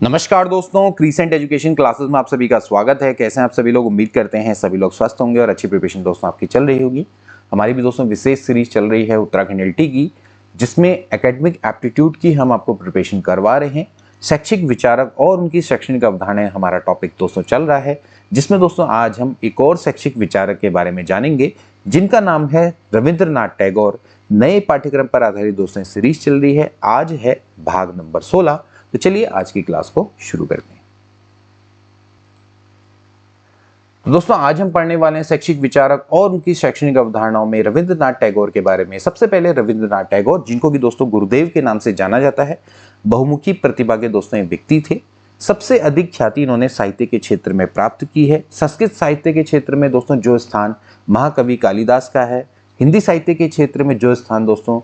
नमस्कार दोस्तों, crescent education classes में आप सभी का स्वागत है। कैसे हैं आप सभी लोग? उम्मीद करते हैं सभी लोग स्वस्थ होंगे और अच्छी प्रिपरेशन दोस्तों आपकी चल रही होगी। हमारी भी दोस्तों विशेष सीरीज चल रही है उत्तराखंड एलटी की, जिसमें एकेडमिक एप्टीट्यूड की हम आपको प्रिपरेशन करवा रहे हैं। शैक्षिक विचारक और उनकी शैक्षणिक अवधारणाएं हमारा टॉपिक दोस्तों चल रहा है, जिसमें दोस्तों आज हम एक और शैक्षिक विचारक के बारे में जानेंगे, जिनका नाम है रविंद्रनाथ टैगोर। नए पाठ्यक्रम पर आधारित दोस्तों सीरीज चल रही है। आज है भाग नंबर 16। तो चलिए आज की क्लास को शुरू करते हैं। तो दोस्तों आज हम पढ़ने वाले हैं शैक्षिक विचारक और उनकी शैक्षणिक अवधारणाओं में रविंद्रनाथ टैगोर के बारे में। सबसे पहले रविंद्रनाथ टैगोर, जिनको कि दोस्तों गुरुदेव के नाम से जाना जाता है, बहुमुखी प्रतिभा के दोस्तों व्यक्ति थे। सबसे अधिक ख्याति इन्होंने साहित्य के क्षेत्र में प्राप्त की है। संस्कृत साहित्य के क्षेत्र में दोस्तों जो स्थान महाकवि कालिदास का है, हिंदी साहित्य के क्षेत्र में जो स्थान दोस्तों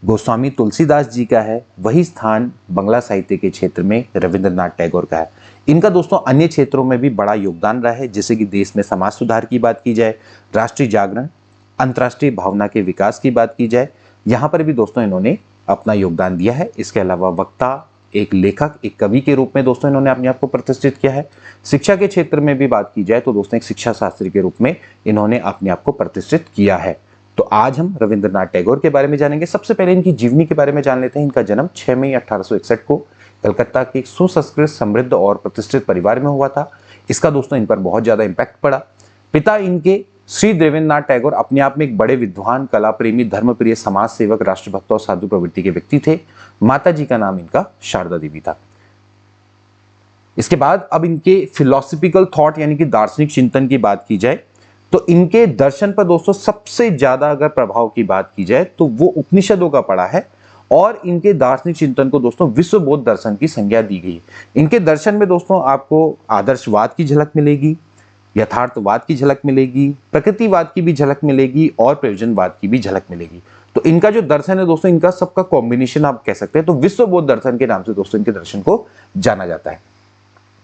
गोस्वामी तुलसीदास जी का है, वही स्थान बांग्ला साहित्य के क्षेत्र में रविंद्रनाथ टैगोर का है। इनका दोस्तों अन्य क्षेत्रों में भी बड़ा योगदान रहा है, जैसे कि देश में समाज सुधार की बात की जाए, राष्ट्रीय जागरण, अंतर्राष्ट्रीय भावना के विकास की बात की जाए, यहाँ पर भी दोस्तों इन्होंने अपना योगदान दिया है। इसके अलावा वक्ता, एक लेखक, एक कवि के रूप में दोस्तों इन्होंने अपने आप को प्रतिष्ठित किया है। शिक्षा के क्षेत्र में भी बात की जाए तो दोस्तों एक शिक्षा शास्त्री के रूप में इन्होंने अपने आप को प्रतिष्ठित किया है। तो आज हम रविंद्रनाथ टैगोर के बारे में जानेंगे। सबसे पहले इनकी जीवनी के बारे में जान लेते हैं। इनका जन्म 6 मई 1861 को कलकत्ता के एक सुसंस्कृत, समृद्ध और प्रतिष्ठित परिवार में हुआ था। इसका दोस्तों इन पर बहुत ज्यादा इम्पैक्ट पड़ा। पिता इनके श्री देवेंद्रनाथ टैगोर अपने आप में एक बड़े विद्वान, कला प्रेमी, धर्मप्रिय, समाज सेवक, राष्ट्रभक्त और साधु प्रवृत्ति के व्यक्ति थे। माता जी का नाम इनका शारदा देवी था। इसके बाद अब इनके फिलोसफिकल थॉट यानी कि दार्शनिक चिंतन की बात की जाए तो इनके दर्शन पर दोस्तों सबसे ज्यादा अगर प्रभाव की बात की जाए तो वो उपनिषदों का पड़ा है, और इनके दार्शनिक चिंतन को दोस्तों विश्व बौद्ध दर्शन की संज्ञा दी गई। इनके दर्शन में दोस्तों आपको आदर्शवाद की झलक मिलेगी, यथार्थवाद की झलक मिलेगी, प्रकृतिवाद की भी झलक मिलेगी और प्रयोजनवाद की भी झलक मिलेगी। तो इनका जो दर्शन है दोस्तों, इनका सबका कॉम्बिनेशन आप कह सकते हैं। तो विश्व बौद्ध दर्शन के नाम से दोस्तों इनके दर्शन को जाना जाता है।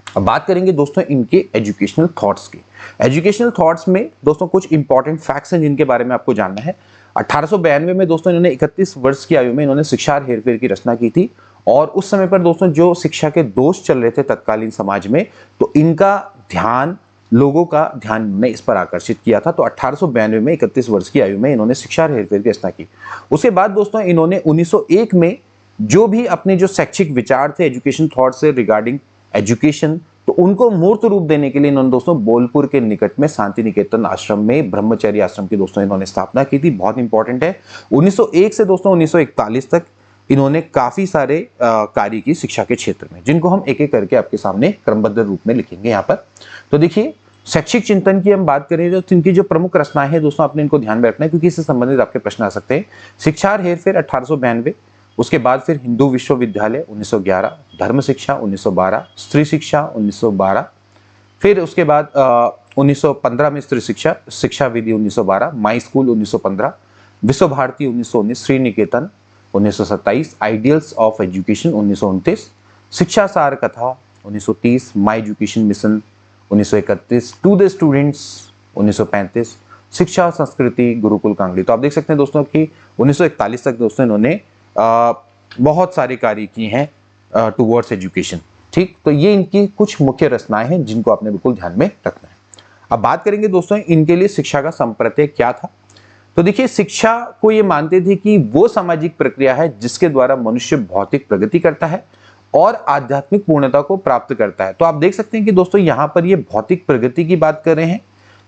अब बात करेंगे दोस्तों इनके एजुकेशनल थॉट्स की। एजुकेशनल थॉट्स में दोस्तों कुछ इंपॉर्टेंट फैक्ट्स हैं जिनके बारे में आपको जानना है। 1892 में दोस्तों इन्होंने 31 वर्ष की आयु में इन्होंने शिक्षा और हेरफेर की रचना की थी, और उस समय पर दोस्तों जो शिक्षा के दोष चल रहे थे तत्कालीन समाज में, तो इनका ध्यान, लोगों का ध्यान ने इस पर आकर्षित किया था। तो 1892 में 31 वर्ष की आयु में इन्होंने शिक्षा और हेरफेर की रचना की। उसके बाद दोस्तों इन्होंने 1901 में जो भी अपने जो शैक्षिक विचार थे एजुकेशन थॉट से रिगार्डिंग एजुकेशन, तो उनको मूर्त रूप देने के लिए इन्होंने दोस्तों बोलपुर के निकट में शांति निकेतन आश्रम में ब्रह्मचर्य आश्रम की दोस्तों इन्होंने स्थापना की थी। बहुत इंपॉर्टेंट है। 1901 से दोस्तों 1941 तक इन्होंने काफी सारे कार्य की शिक्षा के क्षेत्र में, जिनको हम एक एक करके आपके सामने क्रमबद्ध रूप में लिखेंगे यहाँ पर। तो देखिए, शैक्षिक चिंतन की हम बात करें तो इनकी जो प्रमुख रचनाएं हैं दोस्तों आपने इनको ध्यान में रखना है, क्योंकि इससे संबंधित आपके प्रश्न आ सकते हैं। शिक्षा और हेरफेर 1892, उसके बाद फिर हिंदू विश्वविद्यालय 1911, धर्म शिक्षा 1912, स्त्री शिक्षा 1912, फिर उसके बाद 1915 में स्त्री शिक्षा विधि 1912, माई school 1915, Vishwa Bharati 1919, Sriniketan 1927, ideals of education 1929, Shiksha Sar Katha 1930, my education mission 1931, to the students 1935, शिक्षा और संस्कृति गुरुकुल कांगड़ी। तो आप देख सकते हैं दोस्तों कि 1941 तक दोस्तों इन्होंने बहुत सारे कार्य किए हैं टुवर्ड्स एजुकेशन। ठीक, तो ये इनकी कुछ मुख्य रचनाएं हैं जिनको आपने बिल्कुल ध्यान में रखना है। अब बात करेंगे दोस्तों इनके लिए शिक्षा का संप्रत्यय क्या था। तो देखिए, शिक्षा को ये मानते थे कि वो सामाजिक प्रक्रिया है जिसके द्वारा मनुष्य भौतिक प्रगति करता है और आध्यात्मिक पूर्णता को प्राप्त करता है। तो आप देख सकते हैं कि दोस्तों यहाँ पर ये भौतिक प्रगति की बात कर रहे हैं,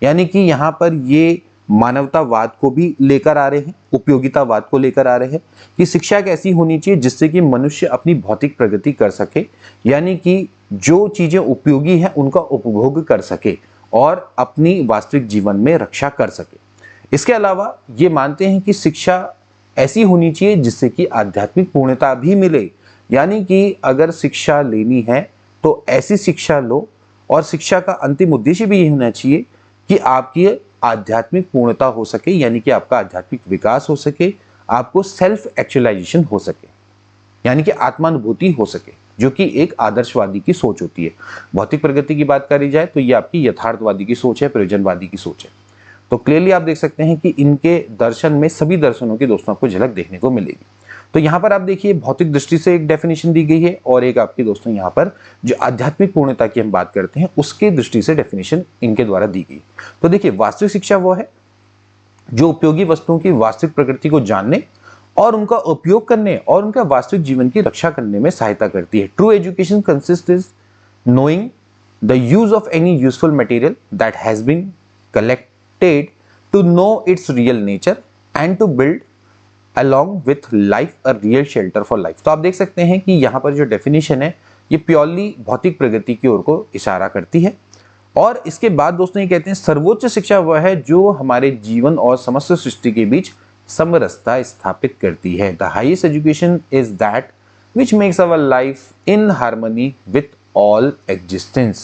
यानी कि यहाँ पर ये मानवतावाद को भी लेकर आ रहे हैं, उपयोगितावाद को लेकर आ रहे हैं कि शिक्षा एक ऐसी होनी चाहिए जिससे कि मनुष्य अपनी भौतिक प्रगति कर सके, यानी कि जो चीजें उपयोगी हैं उनका उपभोग कर सके और अपनी वास्तविक जीवन में रक्षा कर सके। इसके अलावा ये मानते हैं कि शिक्षा ऐसी होनी चाहिए जिससे कि आध्यात्मिक पूर्णता भी मिले, यानी कि अगर शिक्षा लेनी है तो ऐसी शिक्षा लो, और शिक्षा का अंतिम उद्देश्य भी ये होना चाहिए कि आपकी आध्यात्मिक पूर्णता हो सके, यानी कि आपका आध्यात्मिक विकास हो सके, आपको सेल्फ एक्चुअलाइजेशन हो सके, यानी कि आत्मानुभूति हो सके, जो कि एक आदर्शवादी की सोच होती है। भौतिक प्रगति की बात करी जाए तो ये आपकी यथार्थवादी की सोच है, प्रयोजनवादी की सोच है। तो क्लियरली आप देख सकते हैं कि इनके दर्शन में सभी दर्शनों की दोस्तों आपको झलक देखने को मिलेगी। तो यहाँ पर आप देखिए भौतिक दृष्टि से एक डेफिनेशन दी गई है और एक आपके दोस्तों यहाँ पर जो आध्यात्मिक पूर्णता की हम बात करते हैं उसके दृष्टि से डेफिनेशन इनके द्वारा दी गई। तो देखिए वास्तविक शिक्षा वो है जो उपयोगी वस्तुओं की वास्तविक प्रकृति को जानने और उनका उपयोग करने और उनका वास्तविक जीवन की रक्षा करने में सहायता करती है। True education consist is knowing the use of any useful material that has been collected to know its real nature and to build along with life a real shelter for life। तो आप देख सकते हैं कि यहाँ पर जो definition है ये प्योरली भौतिक प्रगति की ओर को इशारा करती है। और इसके बाद दोस्तों ये कहते हैं सर्वोच्च शिक्षा वह है जो हमारे जीवन और समस्त सृष्टि के बीच समरसता स्थापित करती है। The highest education is that which makes our life in harmony with all existence.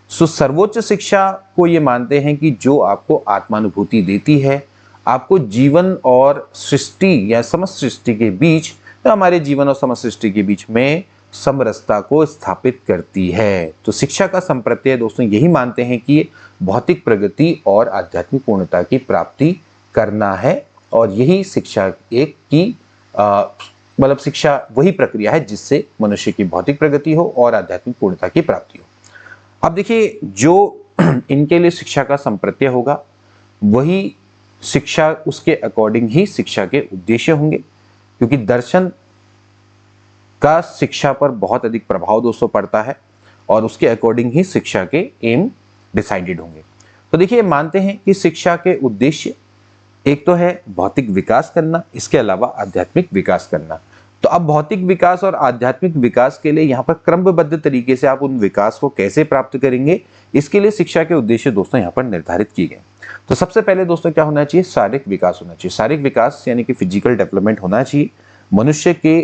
So सर्वोच्च शिक्षा को ये मानते हैं कि जो आपको आत्मानुभूति देती है, आपको जीवन और सृष्टि या समस्त सृष्टि के बीच या हमारे जीवन और समस्त सृष्टि के बीच में समरसता को स्थापित करती है। तो शिक्षा का संप्रत्यय दोस्तों यही मानते हैं कि भौतिक प्रगति और आध्यात्मिक पूर्णता की प्राप्ति करना है और यही शिक्षा एक की मतलब शिक्षा वही प्रक्रिया है जिससे मनुष्य की भौतिक प्रगति हो और आध्यात्मिक पूर्णता की प्राप्ति हो। अब देखिए जो इनके लिए शिक्षा का संप्रत्यय होगा वही शिक्षा उसके अकॉर्डिंग ही शिक्षा के उद्देश्य होंगे, क्योंकि दर्शन का शिक्षा पर बहुत अधिक प्रभाव दोस्तों पड़ता है और उसके अकॉर्डिंग ही शिक्षा के एम डिसाइडेड होंगे। तो देखिए मानते हैं कि शिक्षा के उद्देश्य एक तो है भौतिक विकास करना, इसके अलावा आध्यात्मिक विकास करना। तो अब भौतिक विकास और आध्यात्मिक विकास के लिए यहाँ पर क्रमबद्ध तरीके से आप उन विकास को कैसे प्राप्त करेंगे, इसके लिए शिक्षा के उद्देश्य दोस्तों यहाँ पर निर्धारित किए गए। तो सबसे पहले दोस्तों क्या होना चाहिए, शारीरिक विकास होना चाहिए। शारीरिक विकास यानी कि फिजिकल डेवलपमेंट होना चाहिए। मनुष्य के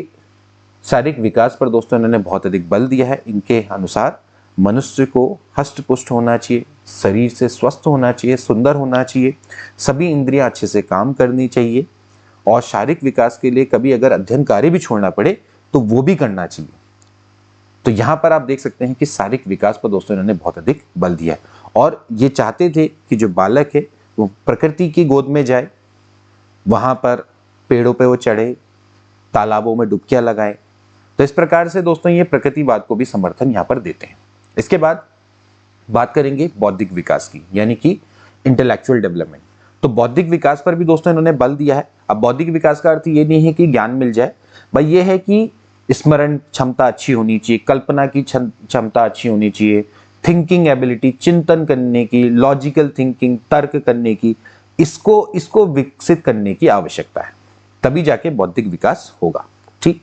शारीरिक विकास पर दोस्तों इन्होंने बहुत अधिक बल दिया है। इनके अनुसार मनुष्य को हष्ट-पुष्ट होना चाहिए, शरीर से स्वस्थ होना चाहिए, सुंदर होना चाहिए, सभी इंद्रियां अच्छे से काम करनी चाहिए और शारीरिक विकास के लिए कभी अगर अध्ययन कार्य भी छोड़ना पड़े तो वो भी करना चाहिए। तो यहाँ पर आप देख सकते हैं कि शारीरिक विकास पर दोस्तों इन्होंने बहुत अधिक बल दिया है और ये चाहते थे कि जो बालक है वो प्रकृति की गोद में जाए, वहां पर पेड़ों पे वो चढ़े, तालाबों में डुबकियां लगाए। तो इस प्रकार से दोस्तों ये प्रकृतिवाद को भी समर्थन यहाँ पर देते हैं। इसके बाद बात करेंगे बौद्धिक विकास की, यानी कि इंटेलेक्चुअल डेवलपमेंट। तो बौद्धिक विकास पर भी दोस्तों इन्होंने बल दिया है। अब बौद्धिक विकास का अर्थ ये नहीं है कि ज्ञान मिल जाए, भाई ये है कि स्मरण क्षमता अच्छी होनी चाहिए, कल्पना की क्षमता अच्छी होनी चाहिए, थिंकिंग एबिलिटी, चिंतन करने की, लॉजिकल थिंकिंग, तर्क करने की, इसको विकसित करने की आवश्यकता है, तभी जाके बौद्धिक विकास होगा। ठीक,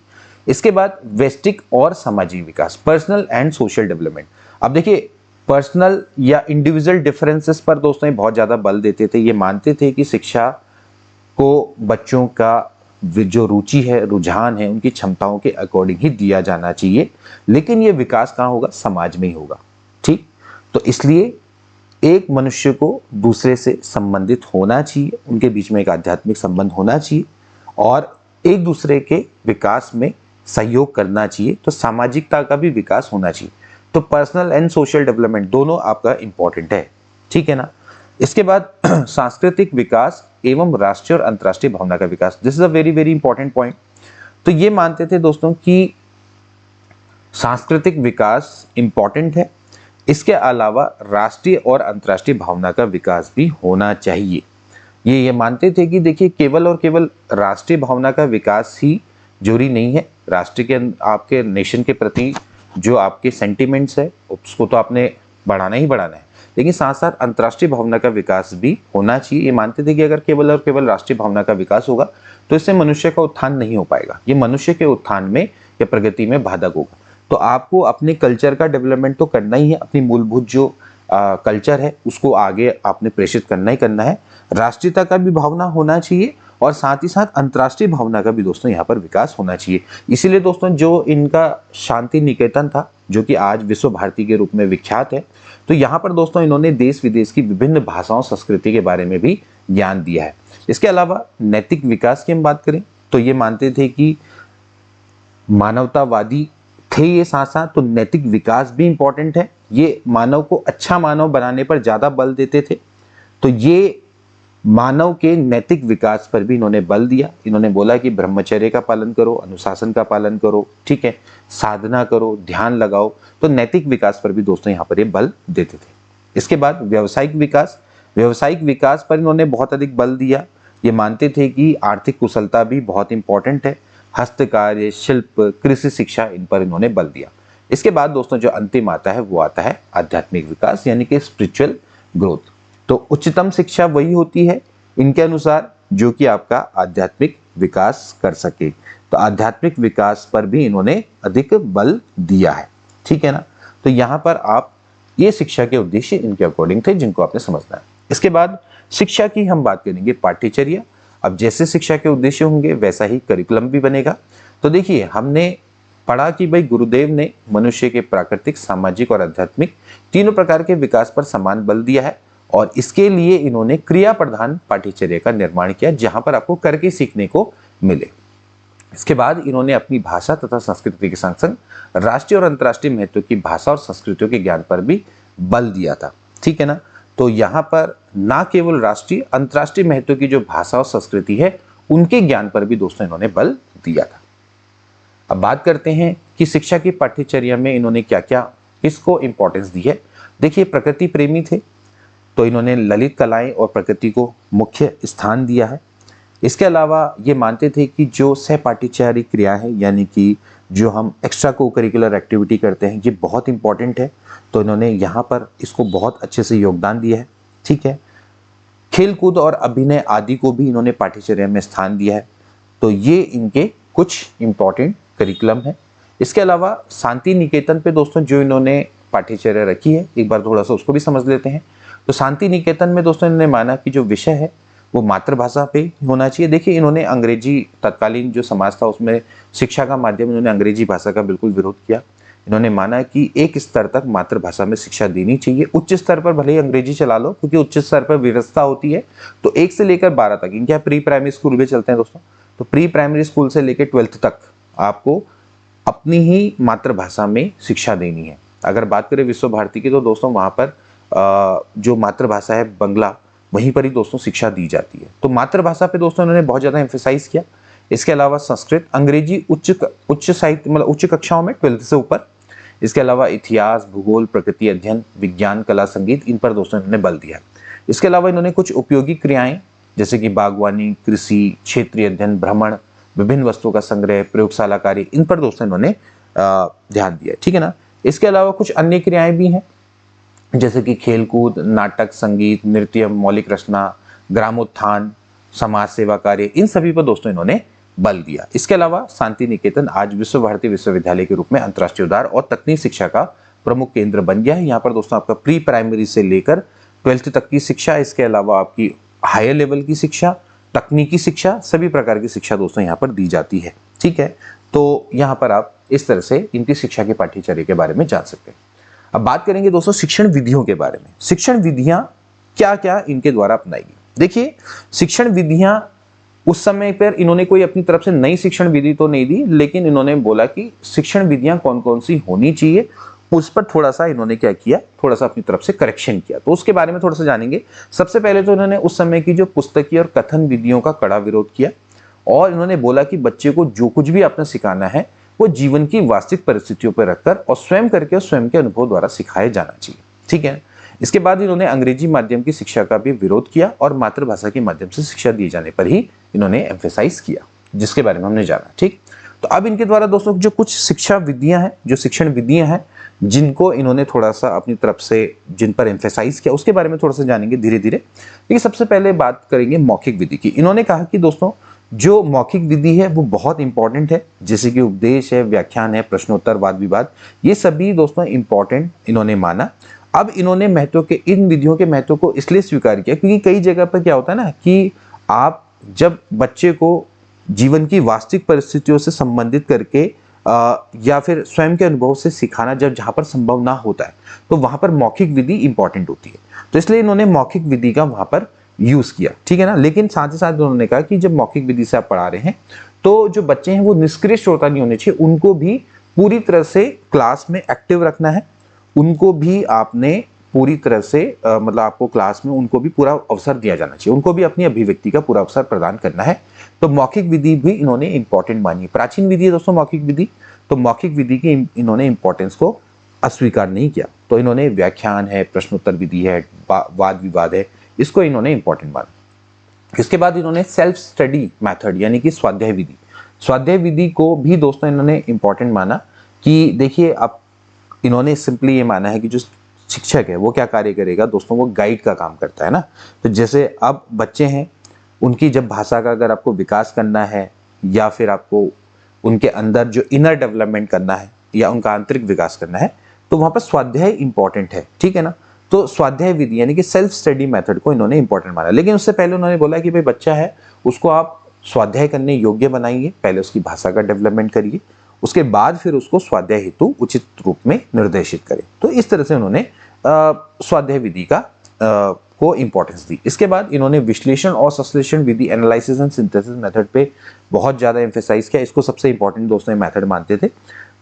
इसके बाद व्यष्टिक और सामाजिक विकास, पर्सनल एंड सोशल डेवलपमेंट। अब देखिए पर्सनल या इंडिविजुअल डिफरेंसेस पर दोस्तों ये बहुत ज्यादा बल देते थे। ये मानते थे कि शिक्षा को बच्चों का जो रुचि है, रुझान है, उनकी क्षमताओं के अकॉर्डिंग ही दिया जाना चाहिए, लेकिन ये विकास कहाँ होगा, समाज में ही होगा। ठीक, तो इसलिए एक मनुष्य को दूसरे से संबंधित होना चाहिए, उनके बीच में एक आध्यात्मिक संबंध होना चाहिए और एक दूसरे के विकास में सहयोग करना चाहिए। तो सामाजिकता का भी विकास होना चाहिए। तो पर्सनल एंड सोशल डेवलपमेंट दोनों आपका इंपॉर्टेंट है, ठीक है ना। इसके बाद सांस्कृतिक विकास एवं राष्ट्रीय और अंतर्राष्ट्रीय भावना का विकास, this is a very very important point. तो ये मानते थे दोस्तों कि सांस्कृतिक विकास इंपॉर्टेंट है, इसके अलावा राष्ट्रीय और अंतर्राष्ट्रीय भावना का विकास भी होना चाहिए। ये मानते थे कि देखिए केवल और केवल राष्ट्रीय भावना का विकास ही जरूरी नहीं है। राष्ट्र के आपके नेशन के प्रति जो आपके सेंटिमेंट्स है उसको तो आपने बढ़ाना ही बढ़ाना है, लेकिन साथ साथ अंतर्राष्ट्रीय भावना का विकास भी होना चाहिए। ये मानते थे कि अगर केवल और केवल राष्ट्रीय भावना का विकास होगा तो इससे मनुष्य का उत्थान नहीं हो पाएगा, ये मनुष्य के उत्थान में या प्रगति में बाधक होगा। तो आपको अपने कल्चर का डेवलपमेंट तो करना ही है, अपनी मूलभूत जो कल्चर है उसको आगे आपने प्रेषित करना ही करना है। राष्ट्रीयता का भी भावना होना चाहिए और साथ ही साथ अंतर्राष्ट्रीय भावना का भी दोस्तों यहाँ पर विकास होना चाहिए। इसीलिए दोस्तों जो इनका शांति निकेतन था, जो कि आज विश्व भारती के रूप में विख्यात है, तो यहाँ पर दोस्तों इन्होंने देश विदेश की विभिन्न भाषाओं संस्कृति के बारे में भी ज्ञान दिया है। इसके अलावा नैतिक विकास की हम बात करें तो ये मानते थे कि मानवतावादी थे ये साथ साथ, तो नैतिक विकास भी इंपॉर्टेंट है। ये मानव को अच्छा मानव बनाने पर ज्यादा बल देते थे। तो ये मानव के नैतिक विकास पर भी इन्होंने बल दिया। इन्होंने बोला कि ब्रह्मचर्य का पालन करो, अनुशासन का पालन करो, ठीक है, साधना करो, ध्यान लगाओ। तो नैतिक विकास पर भी दोस्तों यहाँ पर ये बल देते थे। इसके बाद व्यावसायिक विकास, व्यावसायिक विकास पर इन्होंने बहुत अधिक बल दिया। ये मानते थे कि आर्थिक कुशलता भी बहुत इंपॉर्टेंट है। हस्तकार्य, शिल्प, कृषि शिक्षा, इन पर इन्होंने बल दिया। इसके बाद दोस्तों जो अंतिम आता है वो आता है आध्यात्मिक विकास, यानी कि स्पिरिचुअल ग्रोथ। तो उच्चतम शिक्षा वही होती है इनके अनुसार जो कि आपका आध्यात्मिक विकास कर सके। तो आध्यात्मिक विकास पर भी इन्होंने अधिक बल दिया है, ठीक है ना। तो यहाँ पर आप ये शिक्षा के उद्देश्य इनके अकॉर्डिंग थे जिनको आपने समझना है। इसके बाद शिक्षा की हम बात करेंगे पाठ्यचर्या। अब जैसे शिक्षा के उद्देश्य होंगे वैसा ही करिकुलम भी बनेगा। तो देखिए हमने पढ़ा कि भाई गुरुदेव ने मनुष्य के प्राकृतिक, सामाजिक और आध्यात्मिक तीनों प्रकार के विकास पर समान बल दिया है और इसके लिए इन्होंने क्रिया प्रधान पाठ्यचर्या का निर्माण किया जहां पर आपको करके सीखने को मिले। इसके बाद इन्होंने अपनी भाषा तथा संस्कृति के संग संग राष्ट्रीय और अंतर्राष्ट्रीय महत्व की भाषा और संस्कृतियों के ज्ञान पर भी बल दिया था, ठीक है ना। तो यहाँ पर ना केवल राष्ट्रीय, अंतर्राष्ट्रीय महत्व की जो भाषा और संस्कृति है उनके ज्ञान पर भी दोस्तों इन्होंने बल दिया था। अब बात करते हैं कि शिक्षा की पाठ्यचर्या में इन्होंने क्या क्या किसको इंपॉर्टेंस दी है। देखिए प्रकृति प्रेमी थे तो इन्होंने ललित कलाएं और प्रकृति को मुख्य स्थान दिया है। इसके अलावा ये मानते थे कि जो सहपाठ्यचारी क्रिया है, यानी कि जो हम एक्स्ट्रा को करिकुलर एक्टिविटी करते हैं, ये बहुत इंपॉर्टेंट है। तो इन्होंने यहाँ पर इसको बहुत अच्छे से योगदान दिया है, ठीक है। खेल कूद और अभिनय आदि को भी इन्होंने पाठ्यचर्या में स्थान दिया है। तो ये इनके कुछ इंपॉर्टेंट करिकुलम है। इसके अलावा शांति निकेतन पे दोस्तों जो इन्होंने पाठ्यचर्या रखी है, एक बार थोड़ा सा उसको भी समझ लेते हैं। तो शांति निकेतन में दोस्तों इन्होंने माना कि जो विषय है वो मातृभाषा पे होना चाहिए। देखिए इन्होंने अंग्रेजी, तत्कालीन जो समाज था उसमें शिक्षा का माध्यम इन्होंने अंग्रेजी भाषा का बिल्कुल विरोध किया। इन्होंने माना कि एक स्तर तक मातृभाषा में शिक्षा देनी चाहिए। उच्च स्तर पर भले ही अंग्रेजी चला लो, क्योंकि उच्च स्तर पर व्यवस्था होती है। तो 1 से लेकर 12 तक इनके प्री प्राइमरी स्कूल भी चलते हैं दोस्तों। तो प्री प्राइमरी स्कूल से लेकर 12th तक आपको अपनी ही मातृभाषा में शिक्षा देनी है। अगर बात करें विश्व भारती की तो दोस्तों वहां पर जो मातृभाषा है बंगला, वहीं पर ही दोस्तों शिक्षा दी जाती है। तो मातृभाषा पे दोस्तों इन्होंने बहुत ज्यादा एम्फेसाइज किया। इसके अलावा संस्कृत, अंग्रेजी उच्च साहित्य मतलब उच्च कक्षाओं में 12th से ऊपर। इसके अलावा इतिहास, भूगोल, प्रकृति अध्ययन, विज्ञान, कला, संगीत, इन पर दोस्तों इन्होंने बल दिया। इसके अलावा इन्होंने कुछ उपयोगी क्रियाएं जैसे कि बागवानी, कृषि, क्षेत्रीय अध्ययन, भ्रमण, विभिन्न वस्तुओं का संग्रह, प्रयोगशाला कार्य, इन पर दोस्तों इन्होंने ध्यान दिया, ठीक है ना। इसके अलावा कुछ अन्य क्रियाएं भी हैं जैसे कि खेलकूद, नाटक, संगीत, नृत्य, मौलिक रचना, ग्रामोत्थान, समाज सेवा कार्य, इन सभी पर दोस्तों इन्होंने बल दिया। इसके अलावा शांति निकेतन आज विश्व भारती विश्वविद्यालय के रूप में अंतर्राष्ट्रीय उदार और तकनीक शिक्षा का प्रमुख केंद्र बन गया है। यहाँ पर दोस्तों आपका प्री प्राइमरी से लेकर 12th तक की शिक्षा, इसके अलावा आपकी हायर लेवल की शिक्षा, तकनीकी शिक्षा, सभी प्रकार की शिक्षा दोस्तों यहाँ पर दी जाती है, ठीक है। तो यहाँ पर आप इस तरह से इनकी शिक्षा के पाठ्यचर्या के बारे में जान सकते हैं। अब बात करेंगे दोस्तों शिक्षण विधियों के बारे में। शिक्षण विधियां क्या क्या इनके द्वारा अपनाई गई। देखिए शिक्षण विधियां उस समय पर इन्होंने कोई अपनी तरफ से नई शिक्षण विधि तो नहीं दी, लेकिन इन्होंने बोला कि शिक्षण विधियां कौन कौन सी होनी चाहिए उस पर थोड़ा सा इन्होंने क्या किया, थोड़ा सा अपनी तरफ से करेक्शन किया। तो उसके बारे में थोड़ा सा जानेंगे। सबसे पहले तो इन्होंने उस समय की जो पुस्तकीय और कथन विधियों का कड़ा विरोध किया और इन्होंने बोला कि बच्चे को जो कुछ भी आपने सिखाना है वो जीवन की वास्तविक परिस्थितियों पर रखकर और स्वयं करके और स्वयं के अनुभव द्वारा सिखाया जाना चाहिए, ठीक है। इसके बाद इन्होंने अंग्रेजी माध्यम की शिक्षा का भी विरोध किया और मातृभाषा के माध्यम से शिक्षा दिए जाने पर ही इन्होंने एम्फेसाइज किया, जिसके बारे में हमने जाना, ठीक। तो अब इनके द्वारा दोस्तों जो कुछ शिक्षा विधियां हैं, जो शिक्षण विधियां हैं जिनको इन्होंने थोड़ा सा अपनी तरफ से जिन पर एम्फेसाइज किया, उसके बारे में थोड़ा सा जानेंगे धीरे धीरे। देखिए सबसे पहले बात करेंगे मौखिक विधि की। इन्होंने कहा कि दोस्तों जो मौखिक विधि है वो बहुत इंपॉर्टेंट है, जैसे कि उपदेश है, व्याख्यान है, प्रश्नोत्तर, वाद विवाद, ये सभी दोस्तों इंपॉर्टेंट इन्होंने माना। अब इन्होंने महत्व के इन विधियों के महत्व को इसलिए स्वीकार किया क्योंकि कई जगह पर क्या होता है ना कि आप जब बच्चे को जीवन की वास्तविक परिस्थितियों से संबंधित करके या फिर स्वयं के अनुभव से सिखाना जब जहां पर संभव ना होता है तो वहां पर मौखिक विधि इंपॉर्टेंट होती है। तो इसलिए इन्होंने मौखिक विधि का वहां पर यूज किया, ठीक है ना। लेकिन साथ ही साथ उन्होंने कहा कि जब मौखिक विधि से आप पढ़ा रहे हैं तो जो बच्चे हैं वो निष्क्रिय श्रोता नहीं होने चाहिए, उनको भी पूरी तरह से क्लास में एक्टिव रखना है, उनको भी आपने पूरी तरह से मतलब आपको क्लास में उनको भी पूरा अवसर दिया जाना चाहिए, उनको भी अपनी अभिव्यक्ति का पूरा अवसर प्रदान करना है। तो मौखिक विधि भी इन्होंने इंपॉर्टेंट मानी। प्राचीन विधि है दोस्तों मौखिक विधि, तो मौखिक विधि की इन्होंने इंपॉर्टेंस को अस्वीकार नहीं किया। तो इन्होंने व्याख्यान है, प्रश्नोत्तर विधि है, वाद विवाद है, इसको इन्होंने इंपॉर्टेंट माना। इसके बाद इन्होंने सेल्फ स्टडी मेथड यानी कि स्वाध्याय विधि, स्वाध्याय विधि को भी दोस्तों इन्होंने इंपॉर्टेंट माना कि देखिए अब इन्होंने सिंपली ये माना है कि जो शिक्षक है वो क्या कार्य करेगा दोस्तों, वो गाइड का काम करता है ना। तो जैसे अब बच्चे हैं, उनकी जब भाषा का अगर आपको विकास करना है या फिर आपको उनके अंदर जो इनर डेवलपमेंट करना है या उनका आंतरिक विकास करना है, तो वहां पर स्वाध्याय इंपॉर्टेंट है, ठीक है ना। तो स्वाध्याय विधि यानी कि सेल्फ स्टडी मेथड को इन्होंने इंपॉर्टेंट माना। लेकिन उससे पहले उन्होंने बोला कि भाई बच्चा है उसको आप स्वाध्याय करने योग्य बनाइए, पहले उसकी भाषा का डेवलपमेंट करिए, उसके बाद फिर उसको स्वाध्याय हेतु उचित रूप में निर्देशित करें। तो इस तरह से उन्होंने स्वाध्याय विधि का को इंपॉर्टेंस दी। इसके बाद इन्होंने विश्लेषण और संश्लेषण विधि, एनालिसिस एंड सिंथेसिस मेथड पे बहुत ज्यादा एम्फेसाइज किया। इसको सबसे इंपॉर्टेंट दोस्तों मेथड मानते थे।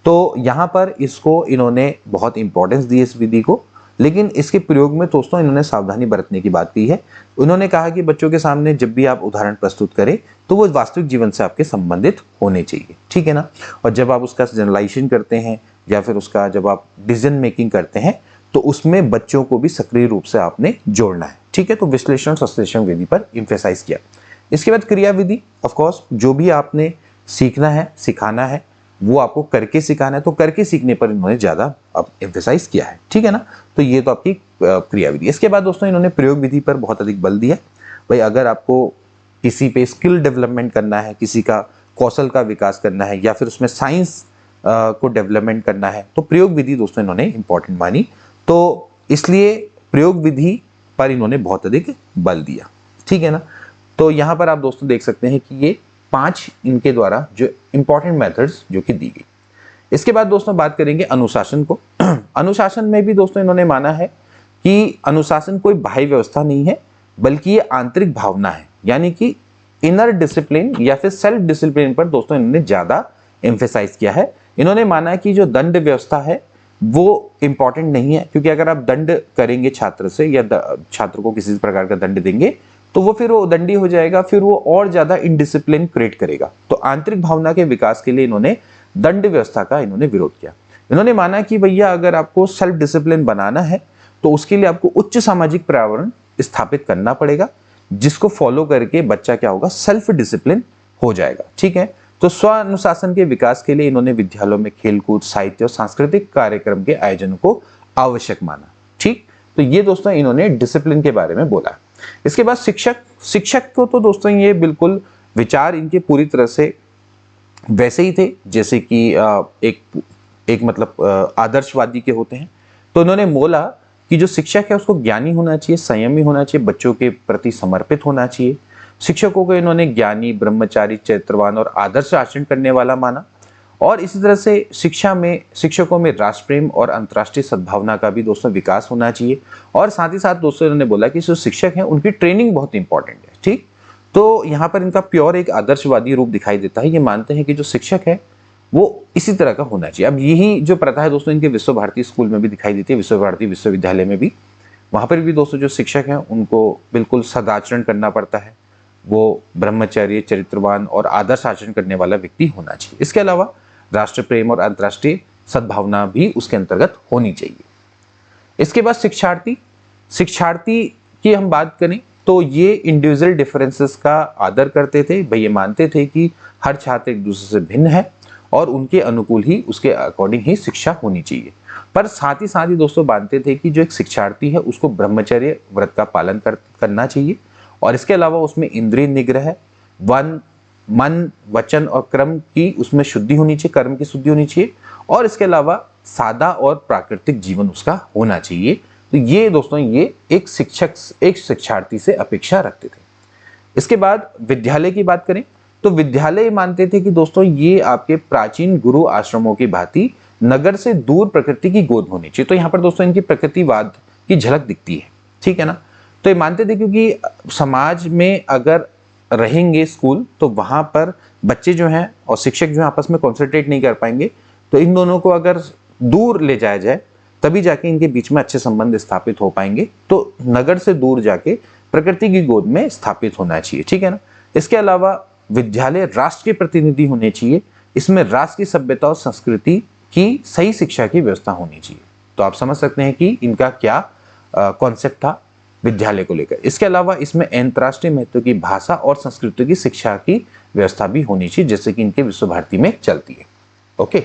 तो यहाँ पर इसको इन्होंने बहुत इंपॉर्टेंस दी इस विधि को, लेकिन इसके प्रयोग में दोस्तों इन्होंने सावधानी बरतने की बात की है। उन्होंने कहा कि बच्चों के सामने जब भी आप उदाहरण प्रस्तुत करें तो वो वास्तविक जीवन से आपके संबंधित होने चाहिए, ठीक है ना। और जब आप उसका जनरलाइजेशन करते हैं या फिर उसका जब आप डिसीजन मेकिंग करते हैं तो उसमें बच्चों को भी सक्रिय रूप से आपने जोड़ना है, ठीक है। तो विश्लेषण संश्लेषण विधि पर एम्फेसाइज किया। इसके बाद क्रिया विधि, ऑफ कोर्स जो भी आपने सीखना है, सिखाना है, वो आपको करके सिखाना है, तो करके सीखने पर इन्होंने ज्यादा अब एम्फेसाइज किया है, ठीक है ना। तो ये तो आपकी क्रिया विधि। इसके बाद दोस्तों इन्होंने प्रयोग विधि पर बहुत अधिक बल दिया। भाई अगर आपको किसी पे स्किल डेवलपमेंट करना है, किसी का कौशल का विकास करना है या फिर उसमें साइंस को डेवलपमेंट करना है, तो प्रयोग विधि दोस्तों इन्होंने इंपॉर्टेंट मानी। तो इसलिए प्रयोग विधि पर इन्होंने बहुत अधिक बल दिया, ठीक है ना। तो यहाँ पर आप दोस्तों देख सकते हैं कि ये 5 इनके द्वारा जो इंपॉर्टेंट मेथड्स जो कि दी गई। इसके बाद दोस्तों बात करेंगे अनुशासन को। अनुशासन में भी दोस्तों इन्होंने माना है कि अनुशासन कोई बाह्य व्यवस्था नहीं है, बल्कि ये आंतरिक भावना है, यानी कि इनर डिसिप्लिन या फिर सेल्फ डिसिप्लिन पर दोस्तों इन्होंने ज्यादा एम्फेसाइज किया है। इन्होंने माना कि जो दंड व्यवस्था है वो इंपॉर्टेंट नहीं है, क्योंकि अगर आप दंड करेंगे छात्र से या छात्र को किसी प्रकार का दंड देंगे तो वो फिर वो दंडी हो जाएगा, फिर वो और ज्यादा इनडिसिप्लिन क्रिएट करेगा। तो आंतरिक भावना के विकास के लिए इन्होंने दंड व्यवस्था का इन्होंने विरोध किया। इन्होंने माना कि भैया अगर आपको सेल्फ डिसिप्लिन बनाना है तो उसके लिए आपको उच्च सामाजिक पर्यावरण स्थापित करना पड़ेगा, जिसको फॉलो करके बच्चा क्या होगा, सेल्फ डिसिप्लिन हो जाएगा, ठीक है। तो स्व अनुशासन के विकास के लिए इन्होंने विद्यालयों में खेलकूद, साहित्य और सांस्कृतिक कार्यक्रम के आयोजन को आवश्यक माना, ठीक। तो ये दोस्तों इन्होंने डिसिप्लिन के बारे में बोला। इसके बाद शिक्षक को तो दोस्तों ये बिल्कुल विचार इनके पूरी तरह से वैसे ही थे जैसे कि एक मतलब आदर्शवादी के होते हैं। तो इन्होंने बोला कि जो शिक्षक है उसको ज्ञानी होना चाहिए, संयमी होना चाहिए, बच्चों के प्रति समर्पित होना चाहिए। शिक्षकों को इन्होंने ज्ञानी, ब्रह्मचारी, चरित्रवान और आदर्श आचरण करने वाला माना। और इसी तरह से शिक्षकों में राष्ट्र प्रेम और अंतर्राष्ट्रीय सद्भावना का भी दोस्तों विकास होना चाहिए। और साथ ही साथ दोस्तों इन्होंने बोला कि जो शिक्षक हैं उनकी ट्रेनिंग बहुत इंपॉर्टेंट है, ठीक। तो यहाँ पर इनका प्योर एक आदर्शवादी रूप दिखाई देता है। ये मानते हैं कि जो शिक्षक है वो इसी तरह का होना चाहिए। अब यही जो प्रथा है दोस्तों इनके विश्व भारती स्कूल में भी दिखाई देती है, विश्व भारती विश्वविद्यालय में भी। वहां पर भी दोस्तों जो शिक्षक हैं उनको बिल्कुल सदाचरण करना पड़ता है, वो ब्रह्मचर्य, चरित्रवान और आदर्श आचरण करने वाला व्यक्ति होना चाहिए। इसके अलावा राष्ट्र प्रेम और अंतर्राष्ट्रीय सद्भावना भी उसके अंतर्गत होनी चाहिए। इसके बाद शिक्षार्थी की हम बात करें तो ये इंडिविजुअल डिफरेंसेस का आदर करते थे। भाई ये मानते थे कि हर छात्र एक दूसरे से भिन्न है और उनके अनुकूल ही, उसके अकॉर्डिंग ही शिक्षा होनी चाहिए। पर साथ ही दोस्तों मानते थे कि जो एक शिक्षार्थी है उसको ब्रह्मचर्य व्रत का पालन करना चाहिए। और इसके अलावा उसमें इंद्रिय निग्रह, मन, वचन और कर्म की उसमें शुद्धि होनी चाहिए, कर्म की शुद्धि होनी चाहिए। और इसके अलावा सादा और प्राकृतिक जीवन उसका होना चाहिए। तो ये दोस्तों ये एक शिक्षार्थी से अपेक्षा रखते थे। इसके बाद विद्यालय की बात करें तो विद्यालय मानते थे कि दोस्तों ये आपके प्राचीन गुरु आश्रमों की भांति नगर से दूर प्रकृति की गोद होनी चाहिए। तो यहाँ पर दोस्तों इनकी प्रकृतिवाद की झलक दिखती है, ठीक है ना। तो ये मानते थे क्योंकि समाज में अगर रहेंगे स्कूल तो वहां पर बच्चे जो हैं और शिक्षक जो हैं आपस में कॉन्सेंट्रेट नहीं कर पाएंगे। तो इन दोनों को अगर दूर ले जाया जाए तभी जाके इनके बीच में अच्छे संबंध स्थापित हो पाएंगे। तो नगर से दूर जाके प्रकृति की गोद में स्थापित होना चाहिए, ठीक है ना। इसके अलावा विद्यालय राष्ट्र के प्रतिनिधि होने चाहिए, इसमें राष्ट्र की सभ्यता और संस्कृति की सही शिक्षा की व्यवस्था होनी चाहिए। तो आप समझ सकते हैं कि इनका क्या कॉन्सेप्ट था विद्यालय को लेकर। इसके अलावा इसमें अंतर्राष्ट्रीय महत्व की भाषा और संस्कृति की शिक्षा की व्यवस्था भी होनी चाहिए, जैसे कि इनके विश्व भारती में चलती है। ओके,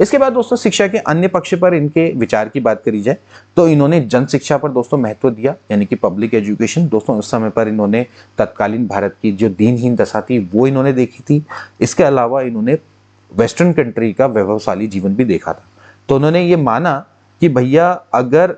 इसके बाद दोस्तों शिक्षा के अन्य पक्ष पर इनके विचार की बात करी जाए तो इन्होंने जन शिक्षा पर दोस्तों महत्व दिया, यानी कि पब्लिक एजुकेशन। दोस्तों उस समय पर इन्होंने तत्कालीन भारत की जो दीनहीन दशा थी वो इन्होंने देखी थी। इसके अलावा इन्होंने वेस्टर्न कंट्री का वैभवशाली जीवन भी देखा था। तो उन्होंने ये माना कि भैया अगर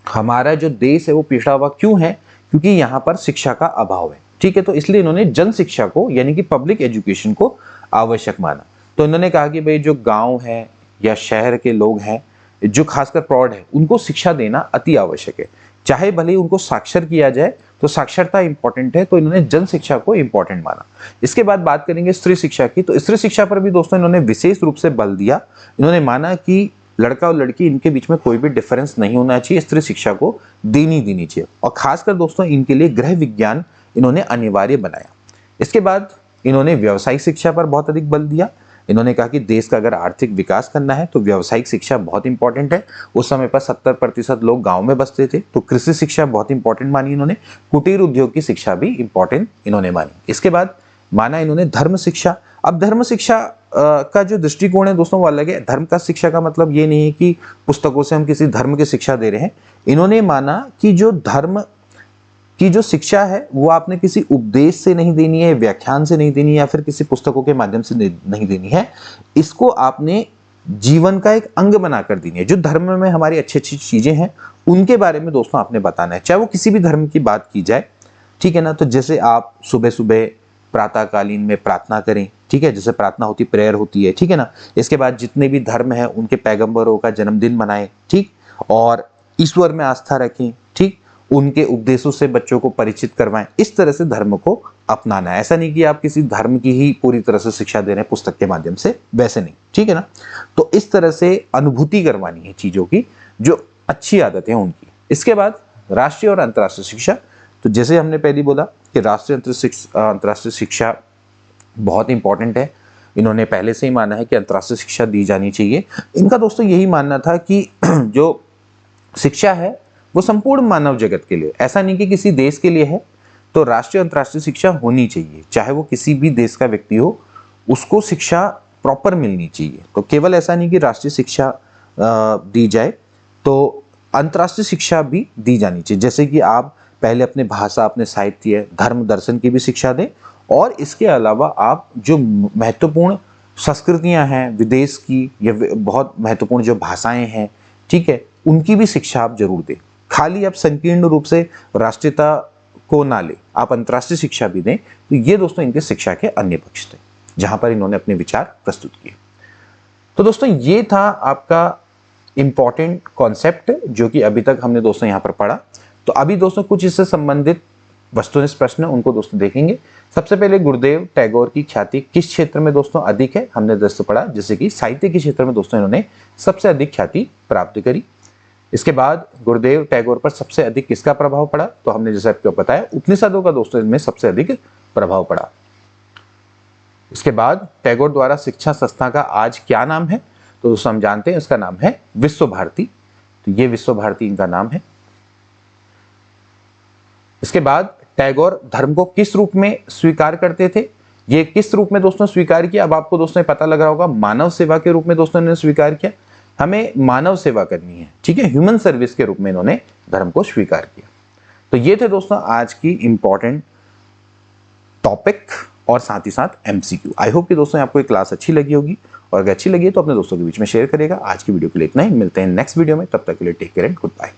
हमारा जो देश है वो पिछड़ा हुआ क्यों है, क्योंकि यहाँ पर शिक्षा का अभाव है, ठीक है। तो इसलिए इन्होंने जन शिक्षा को यानी कि पब्लिक एजुकेशन को आवश्यक माना। तो इन्होंने कहा कि भाई जो गांव है या शहर के लोग हैं, जो खासकर प्रौढ़ है, उनको शिक्षा देना अति आवश्यक है। चाहे भले ही उनको साक्षर किया जाए, तो साक्षरता इंपॉर्टेंट है, तो इन्होंने जन शिक्षा को इंपॉर्टेंट माना। इसके बाद बात करेंगे स्त्री शिक्षा की। तो स्त्री शिक्षा पर भी दोस्तों इन्होंने विशेष रूप से बल दिया। इन्होंने माना कि लड़का और लड़की इनके बीच में कोई भी डिफरेंस नहीं होना चाहिए, स्त्री शिक्षा को देनी चाहिए। और खासकर दोस्तों इनके लिए गृह विज्ञान इन्होंने अनिवार्य बनाया। इसके बाद इन्होंने व्यावसायिक शिक्षा पर बहुत अधिक बल दिया। इन्होंने कहा कि देश का अगर आर्थिक विकास करना है तो व्यावसायिक शिक्षा बहुत इंपॉर्टेंट है। उस समय पर 70% लोग गांव में बसते थे, तो कृषि शिक्षा बहुत इंपॉर्टेंट मानी इन्होंने। कुटीर उद्योग की शिक्षा भी इंपॉर्टेंट इन्होंने मानी। इसके बाद माना इन्होंने धर्म शिक्षा। अब धर्म शिक्षा का जो दृष्टिकोण है दोस्तों वो अलग है। धर्म का शिक्षा का मतलब ये नहीं है कि पुस्तकों से हम किसी धर्म की शिक्षा दे रहे हैं। इन्होंने माना कि जो धर्म की जो शिक्षा है वो आपने किसी उपदेश से नहीं देनी है, व्याख्यान से नहीं देनी है, या फिर किसी पुस्तकों के माध्यम से नहीं देनी है। इसको आपने जीवन का एक अंग बनाकर देनी है। जो धर्म में हमारी अच्छी अच्छी चीजें हैं उनके बारे में दोस्तों आपने बताना है, चाहे वो किसी भी धर्म की बात की जाए, ठीक है ना। तो जैसे आप सुबह सुबह प्रातःकालीन में प्रार्थना करें, ठीक है, जैसे प्रार्थना होती, प्रेयर होती है, ठीक है ना। इसके बाद जितने भी धर्म है उनके पैगंबरों का जन्मदिन मनाएं, ठीक, और ईश्वर में आस्था रखें, ठीक, उनके उपदेशों से बच्चों को परिचित करवाएं। इस तरह से धर्म को अपनाना है। ऐसा नहीं कि आप किसी धर्म की ही पूरी तरह से शिक्षा दे रहे हैं पुस्तक के माध्यम से, वैसे नहीं, ठीक है ना। तो इस तरह से अनुभूति करवानी है चीजों की, जो अच्छी आदतें हैं उनकी। इसके बाद राष्ट्रीय और अंतर्राष्ट्रीय शिक्षा। तो जैसे हमने पहले बोला कि राष्ट्रीय अंतर्राष्ट्रीय शिक्षा बहुत इंपॉर्टेंट है। इन्होंने पहले से ही माना है कि अंतर्राष्ट्रीय शिक्षा दी जानी चाहिए। इनका दोस्तों यही मानना था कि जो शिक्षा है वो संपूर्ण मानव जगत के लिए, ऐसा नहीं कि किसी देश के लिए है। तो राष्ट्रीय अंतर्राष्ट्रीय शिक्षा होनी चाहिए, चाहे वो किसी भी देश का व्यक्ति हो, उसको शिक्षा प्रॉपर मिलनी चाहिए। तो केवल ऐसा नहीं कि राष्ट्रीय शिक्षा दी जाए, तो अंतर्राष्ट्रीय शिक्षा भी दी जानी चाहिए। जैसे कि आप पहले अपने भाषा, अपने साहित्य, धर्म, दर्शन की भी शिक्षा दें, और इसके अलावा आप जो महत्वपूर्ण संस्कृतियां हैं विदेश की, या बहुत महत्वपूर्ण जो भाषाएं हैं, ठीक है, उनकी भी शिक्षा आप जरूर दें। खाली आप संकीर्ण रूप से राष्ट्रीयता को ना ले, आप अंतर्राष्ट्रीय शिक्षा भी दें। तो ये दोस्तों इनके शिक्षा के अन्य पक्ष थे जहां पर इन्होंने अपने विचार प्रस्तुत किए। तो दोस्तों ये था आपका इंपॉर्टेंट कॉन्सेप्ट जो कि अभी तक हमने दोस्तों यहां पर पढ़ा। तो अभी दोस्तों कुछ इससे संबंधित वस्तुनिष्ठ प्रश्न उनको दोस्तों देखेंगे। सबसे पहले गुरुदेव टैगोर की ख्याति किस क्षेत्र में दोस्तों अधिक है, हमने दोस्तों पढ़ा, जैसे कि साहित्य के क्षेत्र में दोस्तों इन्होंने सबसे अधिक ख्याति प्राप्त करी। इसके बाद गुरुदेव टैगोर पर सबसे अधिक किसका प्रभाव पड़ा, तो हमने जैसे आपको बताया उपनिषदों का दोस्तों इनमें सबसे अधिक प्रभाव पड़ा। इसके बाद टैगोर द्वारा शिक्षा संस्था का आज क्या नाम है, तो दोस्तों हम जानते हैं इसका नाम है विश्व भारती। तो ये विश्व भारती इनका नाम है। इसके बाद टैगोर धर्म को किस रूप में स्वीकार करते थे, ये किस रूप में दोस्तों स्वीकार किया, अब आपको दोस्तों पता लग रहा होगा, मानव सेवा के रूप में दोस्तों इन्होंने स्वीकार किया। हमें मानव सेवा करनी है, ठीक है, ह्यूमन सर्विस के रूप में इन्होंने धर्म को स्वीकार किया। तो ये थे दोस्तों आज की इंपॉर्टेंट टॉपिक और साथ ही साथ एमसीक्यू। आई होप कि दोस्तों आपको ये क्लास अच्छी लगी होगी, और अगर अच्छी लगी है तो अपने दोस्तों के बीच में शेयर करेगा। आज की वीडियो के लिए इतना ही, मिलते हैं नेक्स्ट वीडियो में, तब तक के लिए take care and good bye.